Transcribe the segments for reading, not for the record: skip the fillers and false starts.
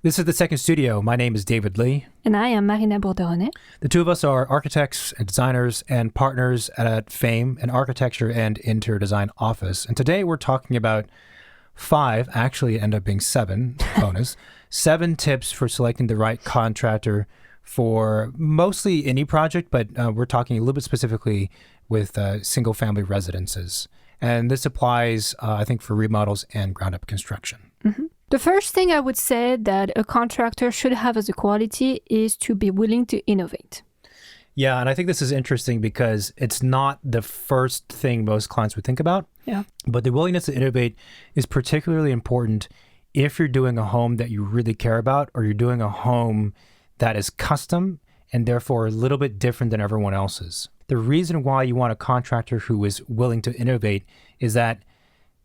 This is the second studio. My name is David Lee. And I am Marina Bourderonnet. The two of us are architects and designers and partners at Fame, an architecture and interior design office. And today we're talking about actually end up being seven, bonus, 7 tips for selecting the right contractor for mostly any project, but we're talking a little bit specifically with single family residences. And this applies, I think, for remodels and ground up construction. Mm-hmm. The first thing I would say that a contractor should have as a quality is to be willing to innovate. Yeah, and I think this is interesting because it's not the first thing most clients would think about. Yeah. But the willingness to innovate is particularly important if you're doing a home that you really care about, or you're doing a home that is custom and therefore a little bit different than everyone else's. The reason why you want a contractor who is willing to innovate is that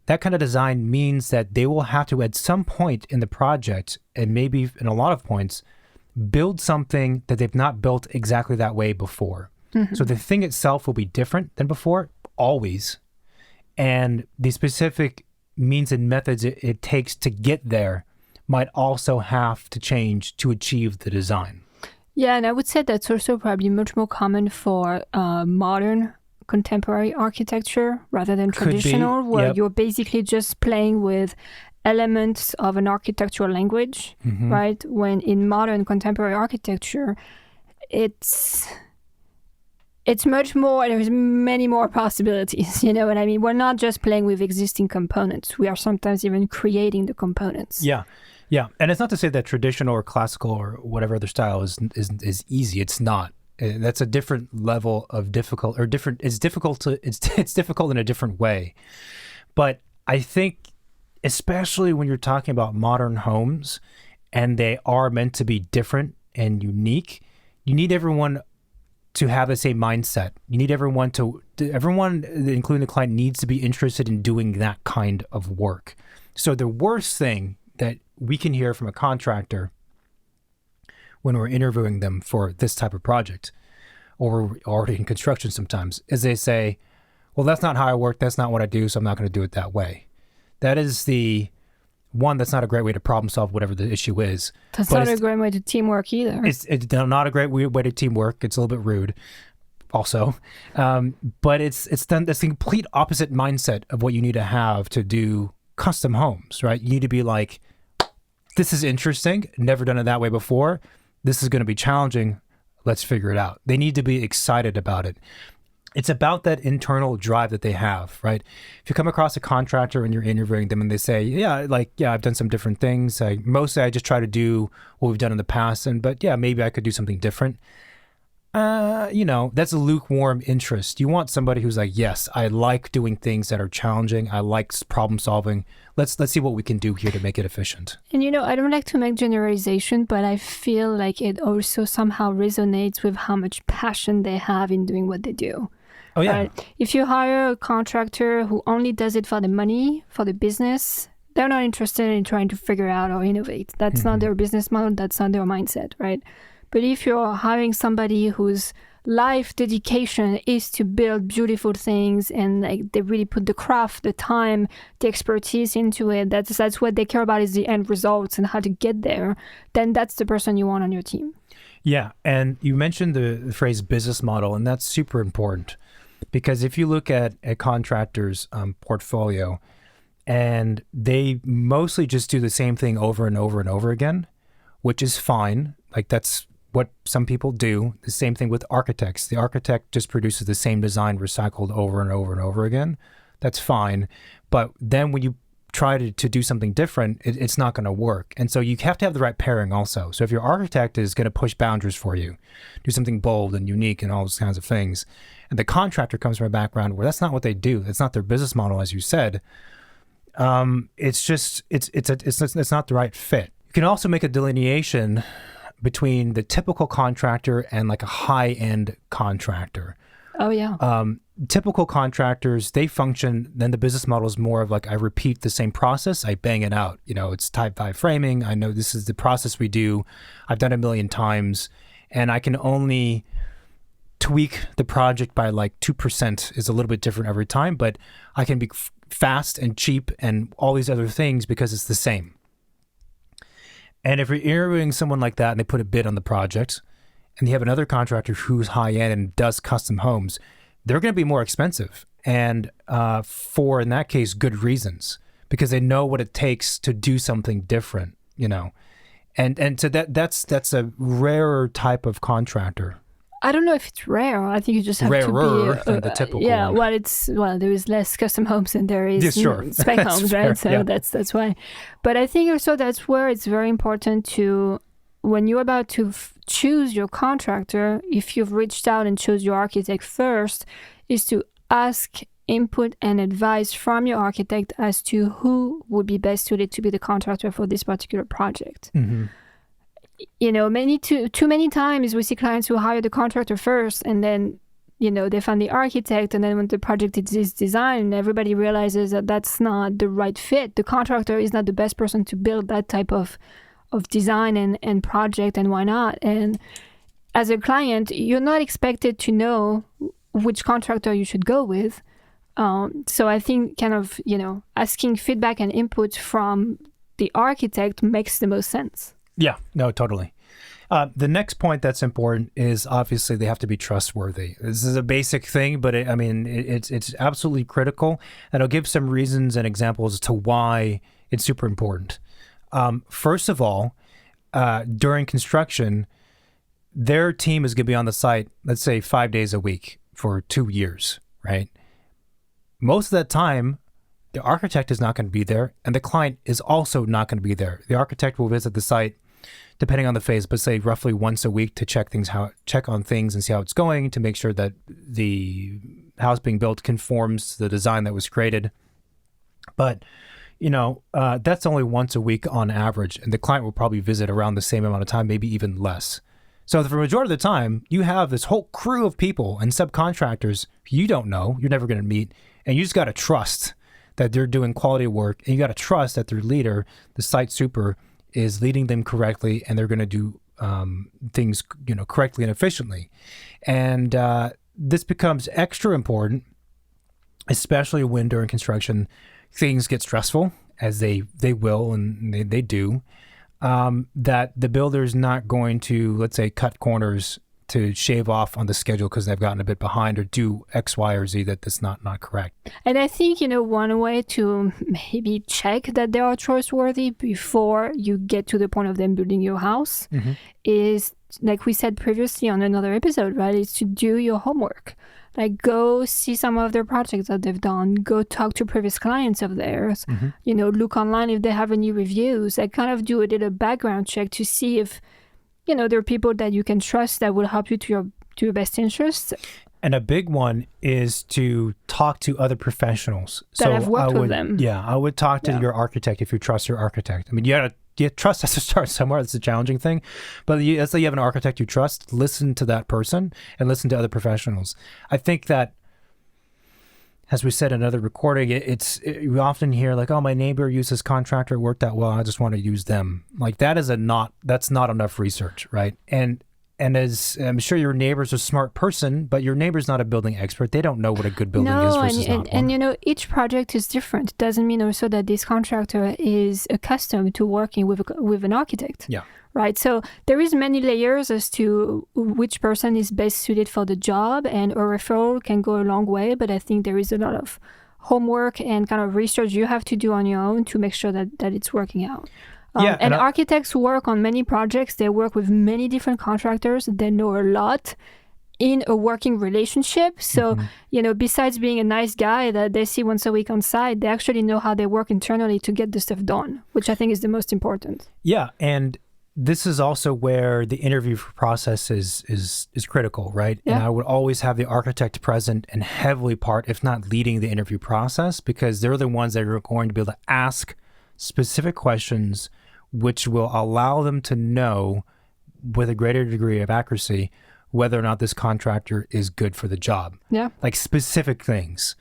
kind of design means that they will have to, at some point in the project, and maybe in a lot of points, build something that they've not built exactly that way before. Mm-hmm. So the thing itself will be different than before, always. And the specific means and methods it takes to get there might also have to change to achieve the design. Yeah, and I would say that's also probably much more common for modern contemporary architecture rather than traditional, where you're basically just playing with elements of an architectural language, mm-hmm. right? When in modern contemporary architecture, it's much more, there's many more possibilities, you know what I mean? We're not just playing with existing components. We are sometimes even creating the components. Yeah. Yeah. And it's not to say that traditional or classical or whatever other style is easy. It's not. That's a different level of difficult, or different. It's difficult in a different way. But I think, especially when you're talking about modern homes and they are meant to be different and unique, you need everyone to have the same mindset. You need everyone, including the client, needs to be interested in doing that kind of work. So the worst thing that we can hear from a contractor when we're interviewing them for this type of project, or we're already in construction sometimes, is they say, well, that's not how I work. That's not what I do. So I'm not going to do it that way. That is that's not a great way to problem solve whatever the issue is. That's not a great way to teamwork either. It's not a great way to teamwork. It's a little bit rude also. But it's the complete opposite mindset of what you need to have to do custom homes, right? You need to be like, this is interesting. Never done it that way before. This is going to be challenging. Let's figure it out. They need to be excited about it. It's about that internal drive that they have, right? If you come across a contractor and you're interviewing them and they say, I've done some different things. Mostly I just try to do what we've done in the past. But maybe I could do something different. That's a lukewarm interest. You want somebody who's like, yes, I like doing things that are challenging. I like problem solving. Let's see what we can do here to make it efficient. And I don't like to make generalization, but I feel like it also somehow resonates with how much passion they have in doing what they do. Oh yeah. If you hire a contractor who only does it for the money, for the business, they're not interested in trying to figure out or innovate. That's mm-hmm. not their business model. That's not their mindset, right? But if you're hiring somebody whose life dedication is to build beautiful things, and like they really put the craft, the time, the expertise into it, that's what they care about, is the end results and how to get there, then that's the person you want on your team. Yeah. And you mentioned the phrase business model, and that's super important, because if you look at a contractor's portfolio and they mostly just do the same thing over and over and over again, which is fine. Like that's what some people do. The same thing with architects. The architect just produces the same design recycled over and over and over again. That's fine. But then when you try to do something different, it's not going to work. And so you have to have the right pairing also. So if your architect is going to push boundaries for you, do something bold and unique and all those kinds of things, and the contractor comes from a background where that's not what they do, that's not their business model, as you said, it's not the right fit. You can also make a delineation between the typical contractor and like a high-end contractor. Oh, yeah. Typical contractors, they function, then the business model is more of like, I repeat the same process, I bang it out. It's type 5 framing. I know this is the process we do. I've done it 1,000,000 times, and I can only tweak the project by like 2%, is a little bit different every time, but I can be fast and cheap and all these other things because it's the same. And if you're interviewing someone like that and they put a bid on the project, and you have another contractor who's high-end and does custom homes, they're going to be more expensive. And for, in that case, good reasons, because they know what it takes to do something different, And so that's a rarer type of contractor. I don't know if it's rare. I think you just have Rarer to be than the typical yeah, one. There is less custom homes than there is spec homes, fair, right? So yeah. that's why. But I think also that's where it's very important to, when you're about to choose your contractor, if you've reached out and chose your architect first, is to ask input and advice from your architect as to who would be best suited to be the contractor for this particular project. Mm-hmm. Too many times we see clients who hire the contractor first, and then they find the architect, and then when the project is designed, everybody realizes that that's not the right fit. The contractor is not the best person to build that type of design and project, and why not? And as a client, you're not expected to know which contractor you should go with. So I think asking feedback and input from the architect makes the most sense. Yeah, no, totally. The next point that's important is obviously they have to be trustworthy. This is a basic thing, but it's absolutely critical. And I'll give some reasons and examples as to why it's super important. First of all, during construction, their team is going to be on the site, let's say 5 days a week for 2 years, right? Most of that time, the architect is not going to be there, and the client is also not going to be there. The architect will visit the site, depending on the phase, but say roughly once a week to check on things and see how it's going, to make sure that the house being built conforms to the design that was created. But that's only once a week on average, and the client will probably visit around the same amount of time, maybe even less. So for the majority of the time, you have this whole crew of people and subcontractors you don't know, you're never going to meet, and you just got to trust that they're doing quality work, and you got to trust that their leader, the site super, is leading them correctly, and they're going to do things correctly and efficiently. And this becomes extra important, especially when during construction things get stressful, as they will and they do. That the builder is not going to, let's say, cut corners to shave off on the schedule because they've gotten a bit behind, or do X, Y, or Z that's not correct. And I think, one way to maybe check that they are trustworthy before you get to the point of them building your house is, like we said previously on another episode, right? Is to do your homework. Like, go see some of their projects that they've done. Go talk to previous clients of theirs. Look online if they have any reviews. Like, kind of do a little background check to see if, there are people that you can trust that will help you to your best interests. And a big one is to talk to other professionals. That have worked with them. Yeah, I would talk to your architect if you trust your architect. I mean, trust has to start somewhere. That's a challenging thing. But let's say you have an architect you trust, listen to that person and listen to other professionals. I think that, as we said in another recording, we often hear like, oh, my neighbor uses Contractor, it worked out well, I just want to use them. Like, that's not enough research, right? And as I'm sure your neighbor's a smart person, but your neighbor's not a building expert. They don't know what a good building is versus not one. And each project is different. It doesn't mean also that this contractor is accustomed to working with an architect. Yeah. Right. So there is many layers as to which person is best suited for the job, and a referral can go a long way. But I think there is a lot of homework and kind of research you have to do on your own to make sure that it's working out. And architects who work on many projects, they work with many different contractors. They know a lot in a working relationship. So, besides being a nice guy that they see once a week on site, they actually know how they work internally to get the stuff done, which I think is the most important. Yeah. And this is also where the interview process is critical, right? Yeah. And I would always have the architect present and heavily part, if not leading the interview process, because they're the ones that are going to be able to ask specific questions which will allow them to know with a greater degree of accuracy whether or not this contractor is good for the job. Yeah. Like specific things,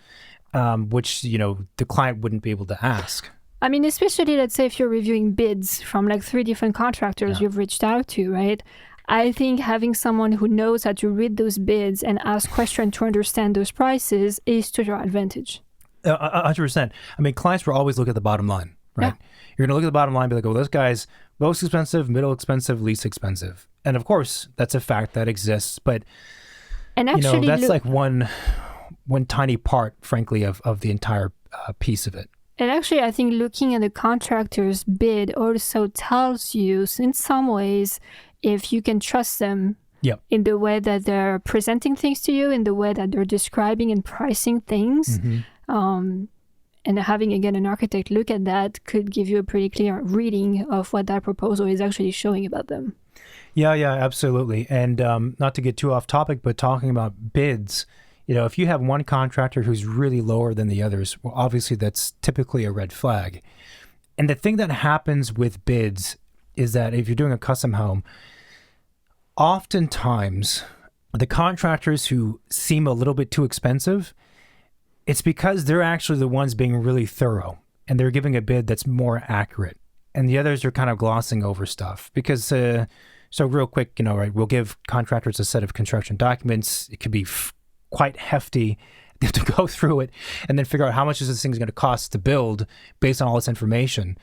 which, the client wouldn't be able to ask. I mean, especially, let's say, if you're reviewing bids from like 3 different contractors you've reached out to, right? I think having someone who knows how to read those bids and ask questions to understand those prices is to your advantage. 100%. I mean, clients will always look at the bottom line, right? Yeah. You're going to look at the bottom line and be like, oh, this guy's, most expensive, middle expensive, least expensive. And of course, that's a fact that exists. But and actually, that's like one tiny part, frankly, of the entire piece of it. And actually, I think looking at the contractor's bid also tells you, in some ways, if you can trust them in the way that they're presenting things to you, in the way that they're describing and pricing things. And having, again, an architect look at that could give you a pretty clear reading of what that proposal is actually showing about them. Yeah, absolutely. And not to get too off topic, but talking about bids, if you have one contractor who's really lower than the others, well, obviously that's typically a red flag. And the thing that happens with bids is that if you're doing a custom home, oftentimes the contractors who seem a little bit too expensive, it's because they're actually the ones being really thorough and they're giving a bid that's more accurate. And the others are kind of glossing over stuff because, so real quick, right, we'll give contractors a set of construction documents. It could be quite hefty. They have to go through it and then figure out how much is this thing going to cost to build based on all this information.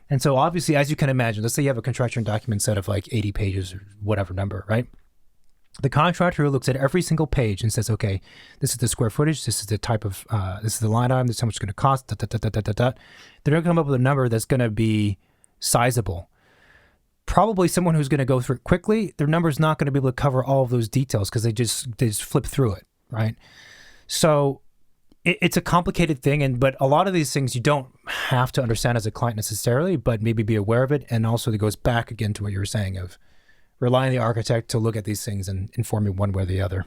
And so obviously, as you can imagine, let's say you have a construction document set of like 80 pages or whatever number, right? The contractor who looks at every single page and says, okay, this is the square footage, this is the type of, this is the line item, this is how much it's going to cost, They're going to come up with a number that's going to be sizable. Probably someone who's going to go through it quickly, their number's not going to be able to cover all of those details because they just flip through it, right? So it's a complicated thing, but a lot of these things you don't have to understand as a client necessarily, but maybe be aware of it. And also it goes back again to what you were saying of relying on the architect to look at these things and inform you one way or the other.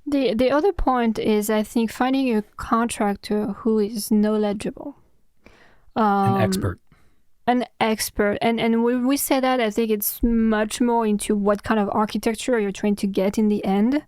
The other point is, I think, finding a contractor who is knowledgeable. An expert. An expert. And when we say that, I think it's much more into what kind of architecture you're trying to get in the end,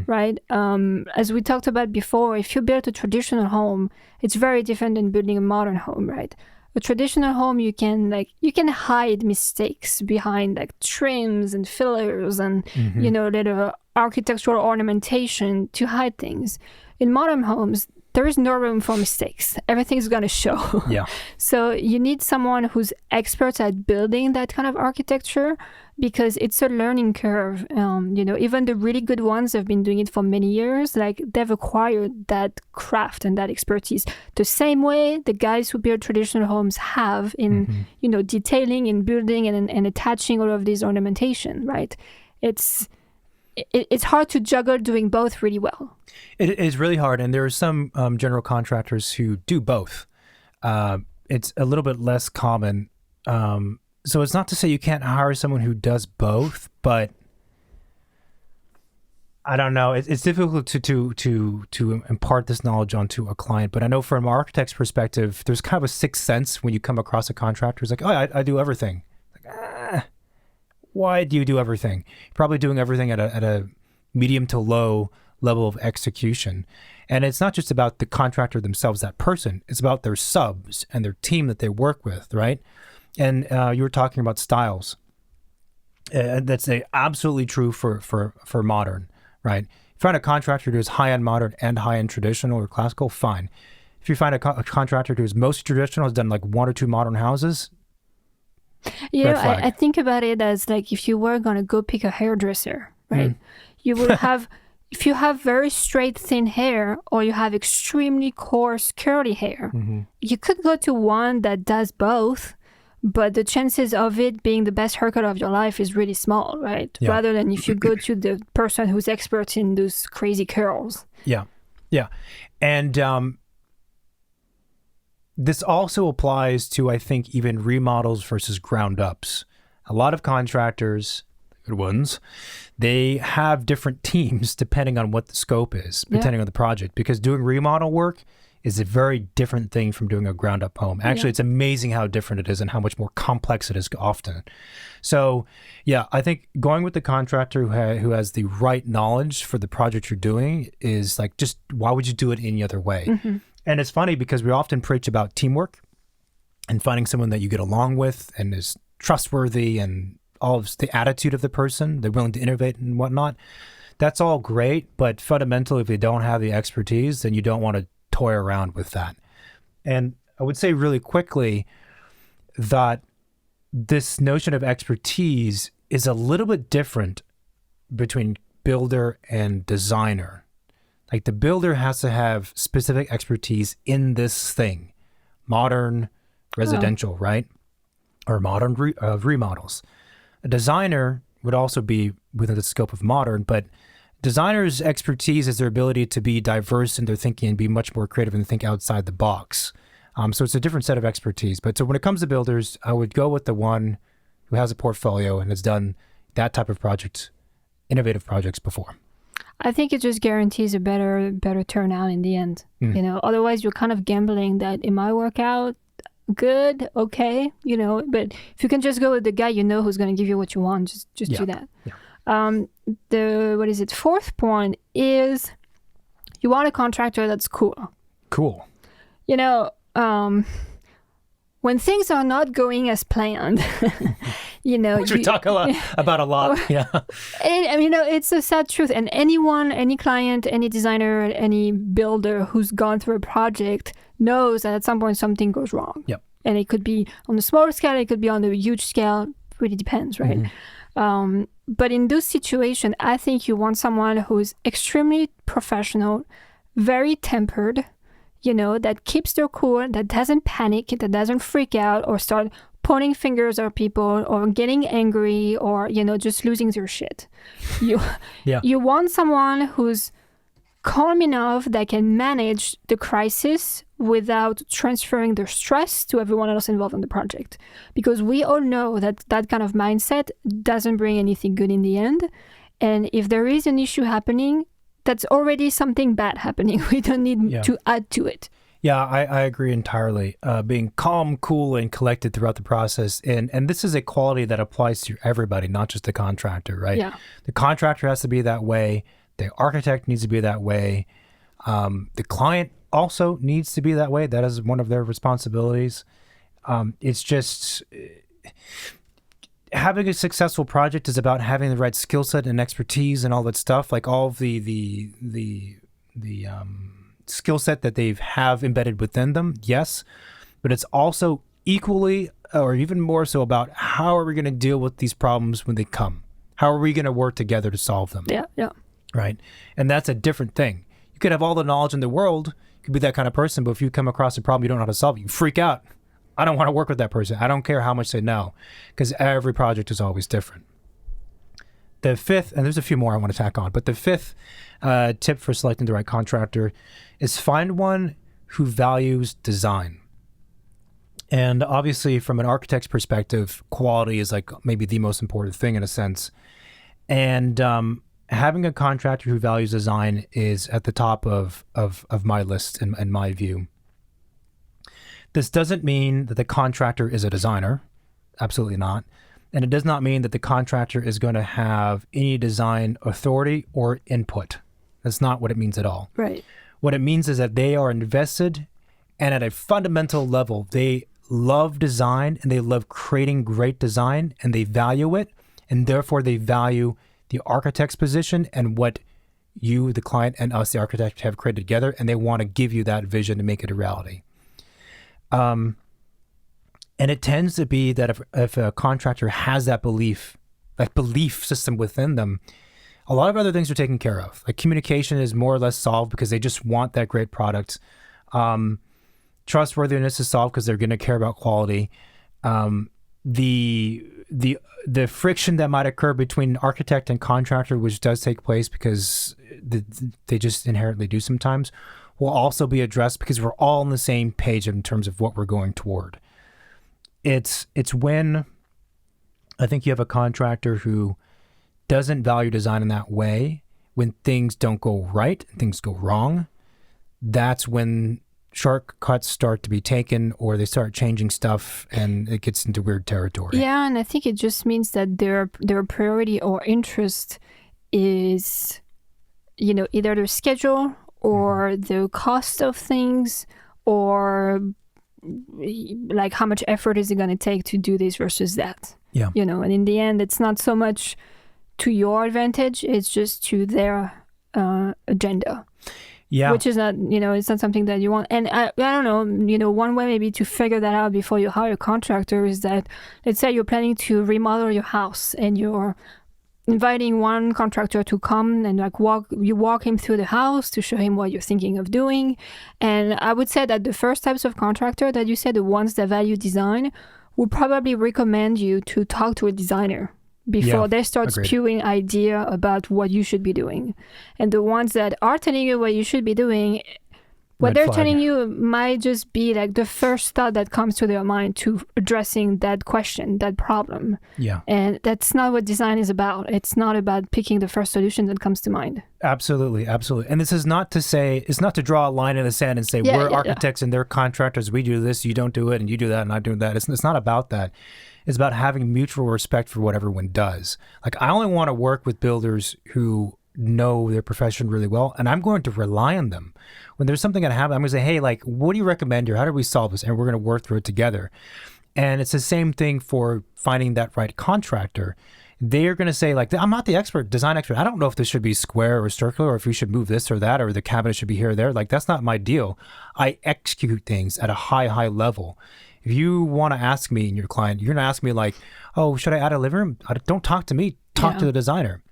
right? As we talked about before, if you build a traditional home, it's very different than building a modern home, right? A traditional home, you can hide mistakes behind like trims and fillers and little architectural ornamentation to hide things. In modern homes, there is no room for mistakes. Everything's going to show. Yeah. So you need someone who's expert at building that kind of architecture because it's a learning curve. Even the really good ones have been doing it for many years. Like they've acquired that craft and that expertise the same way the guys who build traditional homes have in, detailing and building and attaching all of these ornamentation, right? It's hard to juggle doing both really well. It is really hard, and there are some general contractors who do both. It's a little bit less common. So it's not to say you can't hire someone who does both, but I don't know. It's difficult to impart this knowledge onto a client. But I know from an architect's perspective, there's kind of a sixth sense when you come across a contractor who's like, oh, I do everything. Like, why do you do everything? You're probably doing everything at a medium to low level of execution. And it's not just about the contractor themselves, that person. It's about their subs and their team that they work with, right? And you were talking about styles. That's absolutely true for modern, right? If you find a contractor who's high-end modern and high-end traditional or classical, fine. If you find a contractor who's most traditional, has done like one or two modern houses, I think about it as like if you were going to go pick a hairdresser, right? You would have, if you have very straight, thin hair or you have extremely coarse, curly hair, you could go to one that does both, but the chances of it being the best haircut of your life is really small, right? Yeah. Rather than if you go to the person who's expert in those crazy curls. Yeah. And this also applies to, I think, even remodels versus ground ups. A lot of contractors, good ones, they have different teams depending on what the scope is, depending on the project, because doing remodel work is a very different thing from doing a ground up home. Actually, it's amazing how different it is and how much more complex it is often. So, I think going with the contractor who has the right knowledge for the project you're doing is like, just why would you do it any other way? And it's funny because we often preach about teamwork and finding someone that you get along with and is trustworthy and all of the attitude of the person, they're willing to innovate and whatnot. That's all great, but fundamentally, if they don't have the expertise, then you don't want to toy around with that. And I would say really quickly that this notion of expertise is a little bit different between builder and designer. Like the builder has to have specific expertise in this thing, modern residential, right? Or modern remodels. A designer would also be within the scope of modern, but designers' expertise is their ability to be diverse in their thinking and be much more creative and think outside the box. So it's a different set of expertise. But so when it comes to builders, I would go with the one who has a portfolio and has done that type of project, innovative projects before. I think it just guarantees a better turnout in the end. Otherwise you're kind of gambling that it might work out good, okay, but if you can just go with the guy who's going to give you what you want, just do that. The fourth point is you want a contractor that's cool. When things are not going as planned, which we talk about a lot. Yeah. It's a sad truth. And any client, any designer, any builder who's gone through a project knows that at some point something goes wrong. Yep. And it could be on the smaller scale, it could be on the huge scale. Really depends, right? Mm-hmm. But in those situations, I think you want someone who's extremely professional, very tempered, that keeps their cool, that doesn't panic, that doesn't freak out or start pointing fingers at people or getting angry or, just losing their shit. You want someone who's calm enough that can manage the crisis without transferring their stress to everyone else involved in the project. Because we all know that that kind of mindset doesn't bring anything good in the end. And if there is an issue happening, that's already something bad happening. We don't need to add to it. Yeah, I agree entirely. Being calm, cool, and collected throughout the process. And this is a quality that applies to everybody, not just the contractor, right? Yeah. The contractor has to be that way. The architect needs to be that way. The client also needs to be that way. That is one of their responsibilities. It's just... having a successful project is about having the right skill set and expertise and all that stuff, like all of the skill set that they have embedded within them, yes. But it's also equally or even more so about how are we going to deal with these problems when they come? How are we going to work together to solve them? Yeah. Right? And that's a different thing. You could have all the knowledge in the world, you could be that kind of person, but if you come across a problem you don't know how to solve it, you freak out. I don't want to work with that person. I don't care how much they know, because every project is always different. The fifth, and there's a few more I want to tack on, but the fifth tip for selecting the right contractor is find one who values design. And obviously, from an architect's perspective, quality is like maybe the most important thing in a sense. And having a contractor who values design is at the top of my list in my view. This doesn't mean that the contractor is a designer. Absolutely not. And it does not mean that the contractor is going to have any design authority or input. That's not what it means at all. Right. What it means is that they are invested, and at a fundamental level, they love design and they love creating great design and they value it. And therefore, they value the architect's position and what you, the client, and us, the architect, have created together. And they want to give you that vision to make it a reality. And it tends to be that if a contractor has that belief system within them, a lot of other things are taken care of. Like communication is more or less solved because they just want that great product. Trustworthiness is solved because they're going to care about quality. The friction that might occur between architect and contractor, which does take place because they just inherently do sometimes, will also be addressed because we're all on the same page in terms of what we're going toward. It's when I think you have a contractor who doesn't value design in that way, when things don't go right, things go wrong, that's when shortcuts start to be taken or they start changing stuff and it gets into weird territory. Yeah, and I think it just means that their priority or interest is, either their schedule or the cost of things, or like how much effort is it going to take to do this versus that. Yeah. And in the end, it's not so much to your advantage, it's just to their agenda. which is not, it's not something that you want. And I don't know, one way maybe to figure that out before you hire a contractor is that, let's say you're planning to remodel your house and you're inviting one contractor to come and walk him through the house to show him what you're thinking of doing. And I would say that the first types of contractor that you said, the ones that value design, would probably recommend you to talk to a designer before they start spewing idea about what you should be doing. And the ones that are telling you what you should be doing, what they're telling you might just be like the first thought that comes to their mind to addressing that question, that problem. Yeah. And that's not what design is about. It's not about picking the first solution that comes to mind. Absolutely. And this is not to say, it's not to draw a line in the sand and say, we're architects and they're contractors. We do this, you don't do it, and you do that, and I do that. It's not about that. It's about having mutual respect for what everyone does. Like, I only want to work with builders who know their profession really well, and I'm going to rely on them. When there's something that happens, I'm going to say, hey, like, what do you recommend here? How do we solve this? And we're going to work through it together. And it's the same thing for finding that right contractor. They're going to say, like, I'm not the expert, design expert. I don't know if this should be square or circular, or if we should move this or that, or the cabinet should be here or there. Like, that's not my deal. I execute things at a high level. If you want to ask me and your client, you're going to ask me like, oh, should I add a living room? Don't talk to me. Talk to the designer.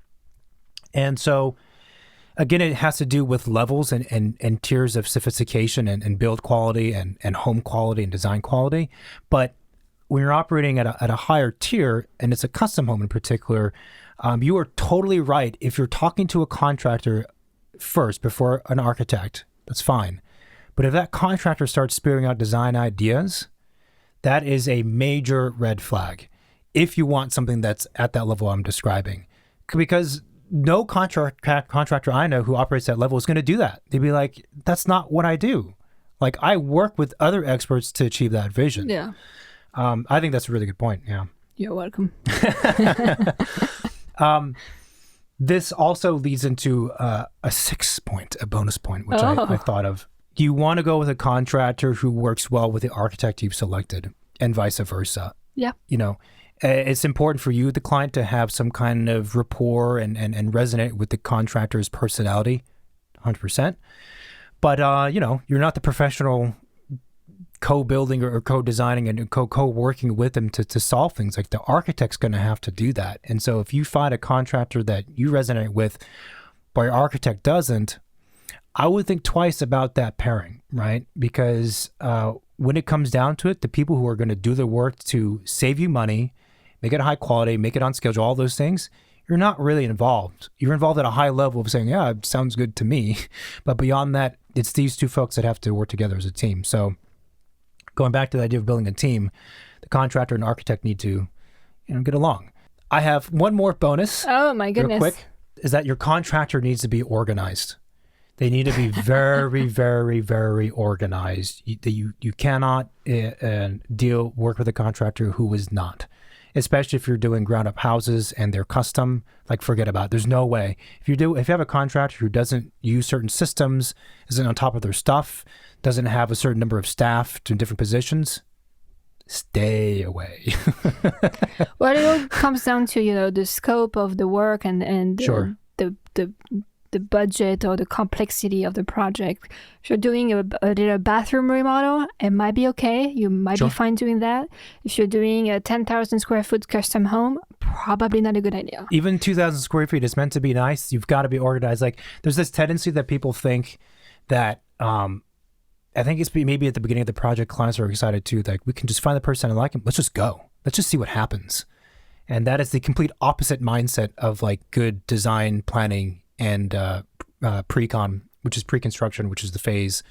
And so, again, it has to do with levels and tiers of sophistication and build quality and home quality and design quality. But when you're operating at a higher tier, and it's a custom home in particular, you are totally right. If you're talking to a contractor first before an architect, that's fine. But if that contractor starts spewing out design ideas, that is a major red flag if you want something that's at that level I'm describing. Because no contractor I know who operates that level is going to do that. They'd be like, that's not what I do. Like, I work with other experts to achieve that vision. Yeah. I think that's a really good point. Yeah. You're welcome. This also leads into a sixth point, a bonus point, which I thought of. You want to go with a contractor who works well with the architect you've selected, and vice versa. Yeah. It's important for you, the client, to have some kind of rapport and resonate with the contractor's personality, 100%. But, you're not the professional co-building or co-designing and co-working with them to solve things. Like, the architect's going to have to do that. And so if you find a contractor that you resonate with, but your architect doesn't, I would think twice about that pairing, right? Because when it comes down to it, the people who are going to do the work to save you money, make it high quality, make it on schedule, all those things, you're not really involved. You're involved at a high level of saying, yeah, it sounds good to me. But beyond that, it's these two folks that have to work together as a team. So going back to the idea of building a team, the contractor and architect need to, get along. I have one more bonus. Oh my goodness. Real quick, is that your contractor needs to be organized. They need to be very, very, very organized. You cannot work with a contractor who is not, especially if you're doing ground up houses and they're custom. Like, forget about it. There's no way. If you have a contractor who doesn't use certain systems, isn't on top of their stuff, doesn't have a certain number of staff to different positions, stay away. Well, it all comes down to the scope of the work and sure. the budget or the complexity of the project. If you're doing a little bathroom remodel, it might be okay. You might be fine doing that. If you're doing a 10,000 square foot custom home, probably not a good idea. Even 2,000 square feet is meant to be nice. You've got to be organized. Like, there's this tendency that people think that, I think it's maybe at the beginning of the project, clients are excited too. Like, we can just find the person and like him. Let's just go. Let's just see what happens. And that is the complete opposite mindset of like good design planning and pre-con, which is pre-construction, which is the phase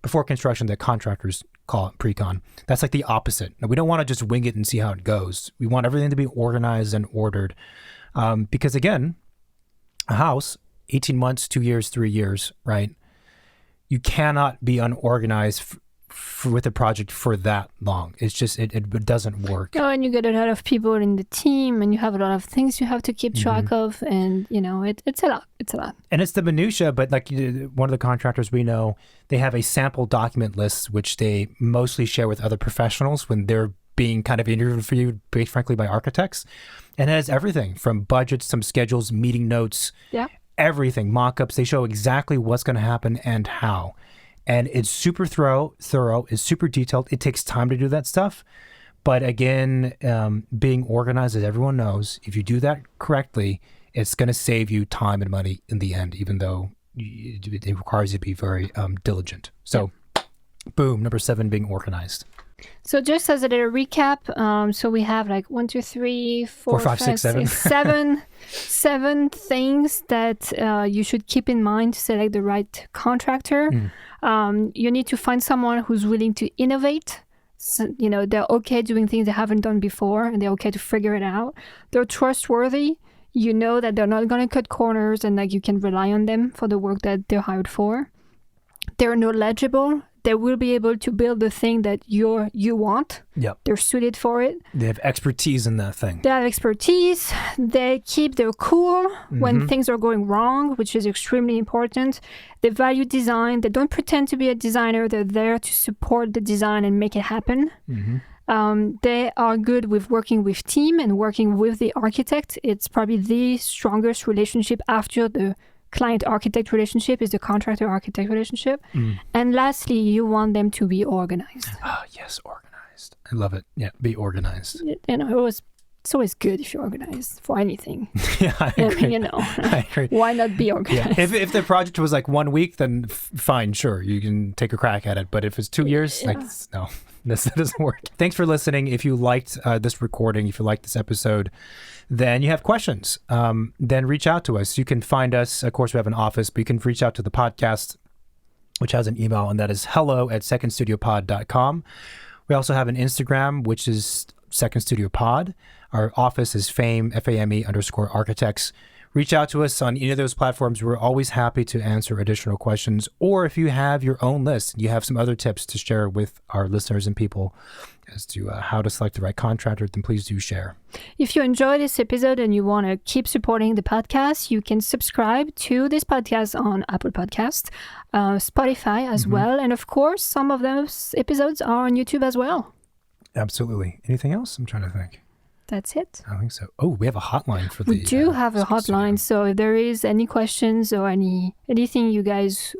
before construction that contractors call it pre-con. That's like the opposite. Now, we don't want to just wing it and see how it goes. We want everything to be organized and ordered. Because again, a house, 18 months, 2 years, 3 years, right? You cannot be unorganized with a project for that long. It's just, it doesn't work. Oh, and you get a lot of people in the team and you have a lot of things you have to keep track of. And, it's a lot. It's a lot. And it's the minutia, but like one of the contractors we know, they have a sample document list, which they mostly share with other professionals when they're being kind of interviewed, frankly, by architects. And it has everything from budgets, some schedules, meeting notes. Yeah. everything, mock-ups. They show exactly what's going to happen and how. And it's super thorough, it's super detailed. It takes time to do that stuff. But again, being organized, as everyone knows, if you do that correctly, it's going to save you time and money in the end, even though it requires you to be very diligent. So, boom, number 7, being organized. So just as a little recap, so we have like 1, 2, 3, 4, 5, 6, 7. seven things that you should keep in mind to select the right contractor. You need to find someone who's willing to innovate. So, they're okay doing things they haven't done before, and they're okay to figure it out. They're trustworthy. You know that they're not going to cut corners, and like you can rely on them for the work that they're hired for. They're knowledgeable. They will be able to build the thing that you want. Yep. They're suited for it. They have expertise in that thing. They have expertise. They keep their cool when things are going wrong, which is extremely important. They value design. They don't pretend to be a designer. They're there to support the design and make it happen. They are good with working with team and working with the architect. It's probably the strongest relationship after the client-architect relationship is the contractor-architect relationship. And lastly, you want them to be organized. Yes, organized. I love it. Yeah, be organized. It's always good if you're organized for anything. Yeah, I agree. I agree. Why not be organized? Yeah. If the project was like 1 week, then fine, sure, you can take a crack at it. But if it's 2 years, no, this doesn't work. Thanks for listening. If you liked this recording, if you liked this episode, then you have questions, then reach out to us. You can find us. Of course, we have an office, but you can reach out to the podcast, which has an email, and that is hello@secondstudiopod.com. We also have an Instagram, which is Second Studio Pod. Our office is fame, FAME_architects. Reach out to us on any of those platforms. We're always happy to answer additional questions. Or if you have your own list, you have some other tips to share with our listeners and people as to how to select the right contractor, then please do share. If you enjoyed this episode and you want to keep supporting the podcast, you can subscribe to this podcast on Apple Podcasts, Spotify as well. And of course, some of those episodes are on YouTube as well. Absolutely. Anything else? I'm trying to think. That's it. I think so. Oh, we have a hotline for We do have a hotline. So if there is any questions or anything you guys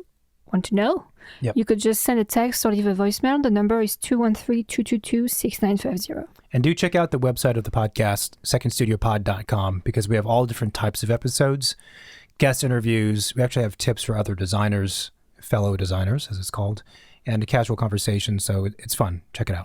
want to know, you could just send a text or leave a voicemail. The number is 213-222-6950. And do check out the website of the podcast, secondstudiopod.com, because we have all different types of episodes, guest interviews. We actually have tips for other designers, fellow designers, as it's called, and a casual conversation. So it's fun. Check it out.